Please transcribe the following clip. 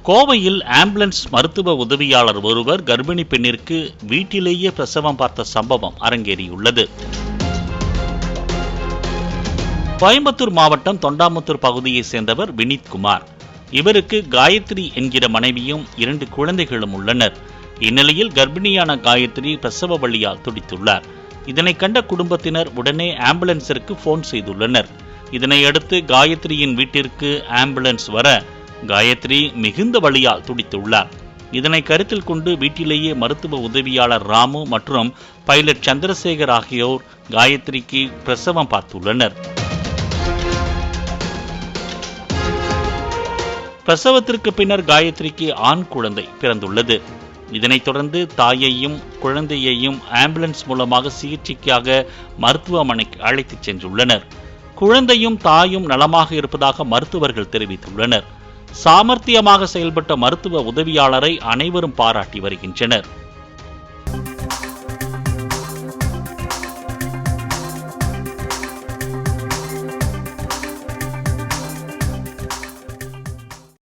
கோவையில் ஆம்புலன்ஸ் மருத்துவ உதவியாளர் ஒருவர் கர்ப்பிணி பெண்ணிற்கு வீட்டிலேயே பிரசவம் பார்த்த சம்பவம் அரங்கேறியுள்ளது. கோயம்புத்தூர் மாவட்டம் தொண்டாமுத்தூர் பகுதியைச் சேர்ந்தவர் வினித்குமார். இவருக்கு காயத்ரி என்கிற மனைவியும் 2 குழந்தைகளும் உள்ளனர். இந்நிலையில் கர்ப்பிணியான காயத்ரி பிரசவ வலியால் துடித்துள்ளார். இதனை கண்ட குடும்பத்தினர் உடனே ஆம்புலன்ஸிற்கு போன் செய்துள்ளனர். இதனையடுத்து காயத்ரியின் வீட்டிற்கு ஆம்புலன்ஸ் வர காயத்ரி மிகுந்த வலியால் துடித்துள்ளார். இதனை கருத்தில் கொண்டு வீட்டிலேயே மருத்துவ உதவியாளர் ராமு மற்றும் பைலட் சந்திரசேகர் ஆகியோர் காயத்ரிக்கு பிரசவம் பார்த்துள்ளனர். பிரசவத்திற்கு பின்னர் காயத்ரிக்கு ஆண் குழந்தை பிறந்துள்ளது. இதனைத் தொடர்ந்து தாயையும் குழந்தையையும் ஆம்புலன்ஸ் மூலமாக சிகிச்சைக்காக மருத்துவமனைக்கு அழைத்துச் சென்றுள்ளனர். குழந்தையும் தாயும் நலமாக இருப்பதாக மருத்துவர்கள் தெரிவித்துள்ளனர். சாமர்த்தியமாக செயல்பட்ட மருத்துவ உதவியாளரை அனைவரும் பாராட்டி வருகின்றனர்.